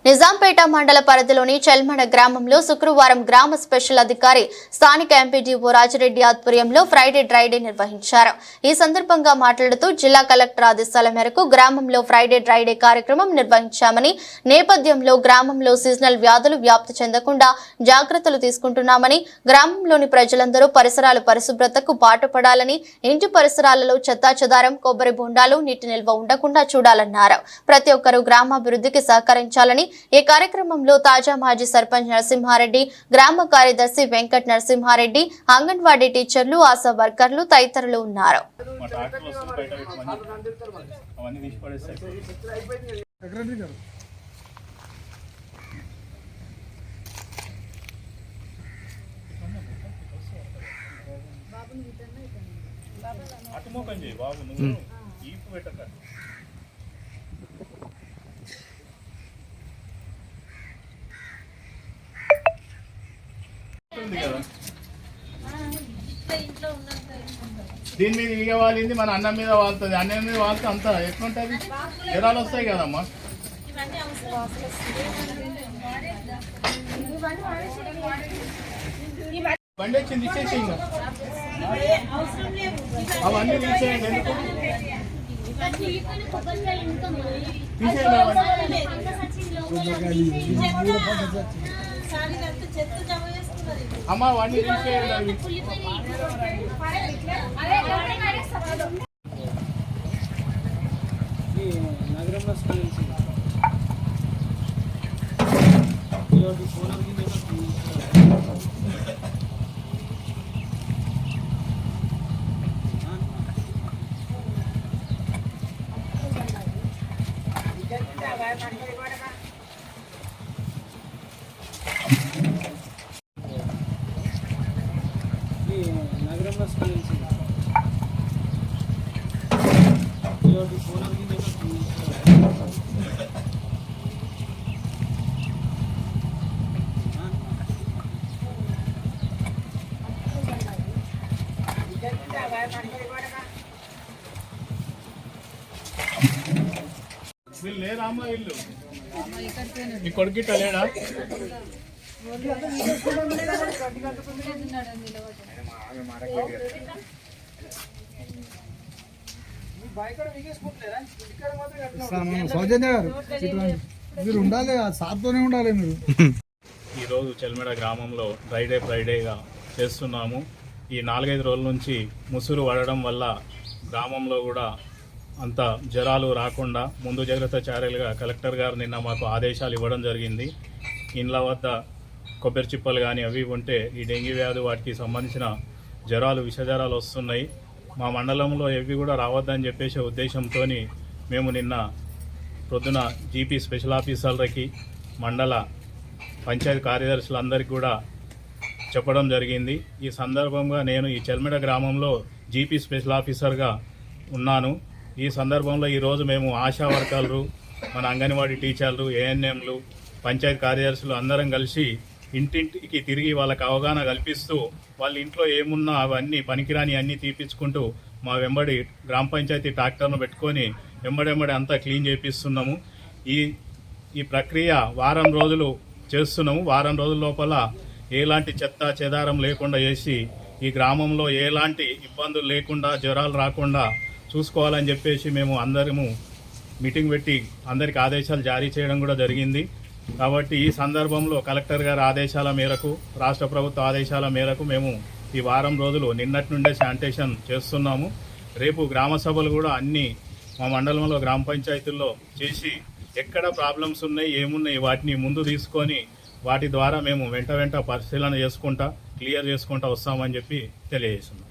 నిజాంపేట మండల పరిధిలోని చెల్మడ గ్రామంలో శుక్రవారం గ్రామ స్పెషల్ అధికారి స్థానిక ఎంపీడీఓ రాజిరెడ్డి ఆధ్వర్యంలో ఫ్రైడే డ్రైడే నిర్వహించారు. ఈ సందర్భంగా మాట్లాడుతూ జిల్లా కలెక్టర్ ఆదేశాల మేరకు గ్రామంలో ఫ్రైడే డ్రైడే కార్యక్రమం నిర్వహించామని, నేపథ్యంలో గ్రామంలో సీజనల్ వ్యాధులు వ్యాప్తి చెందకుండా జాగ్రత్తలు తీసుకుంటున్నామని, గ్రామంలోని ప్రజలందరూ పరిసరాల పరిశుభ్రతకు పాటుపడాలని, ఇంటి పరిసరాలలో చెత్తాచెదారం, కొబ్బరి బొండాలు, నీటి నిల్వ ఉండకుండా చూడాలన్నారు. ప్రతి ఒక్కరూ గ్రామాభివృద్ధికి సహకరించాలని ఈ కార్యక్రమంలో తాజా మాజీ సర్పంచ్ నరసింహారెడ్డి, గ్రామ కార్యదర్శి వెంకట నరసింహారెడ్డి, అంగన్వాడీ టీచర్లు, ఆశా వర్కర్లు తదితరులు ఉన్నారు. దీని మీద ఇక వాలింది మన అన్నం మీద వాళ్తుంది, అన్నం మీద వాళ్తే అంతా ఎట్లుంటుంది, జ్వరాలు వస్తాయి కదమ్మా. బండి వచ్చింది ఇచ్చేసి ఇంకా అవన్నీ తీసేయండి. ఎందుకు అమ్మ అవన్నీ తీసేయండి. వీళ్ళు లేరా అమ్మ, ఇల్లు ఈ కొడుకిట్ట లేడా? సౌజన్య గారు మీరు ఉండాలి, సార్తోనే ఉండాలి మీరు. ఈరోజు చెల్మెడ గ్రామంలో ఫ్రైడేగా చేస్తున్నాము. ఈ 4-5 రోజుల నుంచి ముసురు పడడం వల్ల గ్రామంలో కూడా అంత జ్వరాలు రాకుండా ముందు జాగ్రత్త చర్యలుగా కలెక్టర్ గారు నిన్న మాకు ఆదేశాలు ఇవ్వడం జరిగింది. ఇండ్ల వద్ద కొబ్బరి చిప్పలు కానీ అవి ఉంటే ఈ డెంగ్యూ వ్యాధి వాటికి సంబంధించిన జ్వరాలు, విష జ్వరాలు వస్తున్నాయి. మా మండలంలో ఎవి కూడా రావద్దని చెప్పేసే ఉద్దేశంతో మేము నిన్న ప్రొద్దున జీపీ స్పెషల్ ఆఫీసర్లకి, మండల పంచాయతీ కార్యదర్శులందరికీ కూడా చెప్పడం జరిగింది. ఈ సందర్భంగా నేను ఈ చెల్మెడ గ్రామంలో జీపీ స్పెషల్ ఆఫీసర్గా ఉన్నాను. ఈ సందర్భంలో ఈరోజు మేము ఆశా వర్కర్లు, మన అంగన్వాడీ టీచర్లు, ఏఎన్ఎంలు, పంచాయతీ కార్యదర్శులు అందరం కలిసి ఇంటింటికి తిరిగి వాళ్ళకి అవగాహన కల్పిస్తూ వాళ్ళ ఇంట్లో ఏమున్నా అవన్నీ పనికిరాని అన్నీ తీపించుకుంటూ మా వెంబడి గ్రామ పంచాయతీ ట్రాక్టర్ను పెట్టుకొని వెంబడెంబడి అంతా క్లీన్ చేపిస్తున్నాము. ఈ ప్రక్రియ వారం రోజులు చేస్తున్నాము. వారం రోజుల లోపల ఎలాంటి చెత్త చెదారం లేకుండా చేసి ఈ గ్రామంలో ఎలాంటి ఇబ్బందులు లేకుండా, జ్వరాలు రాకుండా చూసుకోవాలని చెప్పేసి మేము అందరము మీటింగ్ పెట్టి అందరికి ఆదేశాలు జారీ చేయడం కూడా జరిగింది. కాబట్టి ఈ సందర్భంలో కలెక్టర్ గారి ఆదేశాల మేరకు, రాష్ట్ర ప్రభుత్వ ఆదేశాల మేరకు మేము ఈ వారం రోజులు నిన్నటి నుండే శానిటేషన్ చేస్తున్నాము. రేపు గ్రామ సభలు కూడా అన్నీ మా మండలంలో గ్రామ పంచాయతీల్లో చేసి ఎక్కడ ప్రాబ్లమ్స్ ఉన్నాయి, ఏమున్నాయి వాటిని ముందు తీసుకొని వాటి ద్వారా మేము వెంట పరిశీలన చేసుకుంటా, క్లియర్ చేసుకుంటా వస్తామని చెప్పి తెలియజేస్తున్నాం.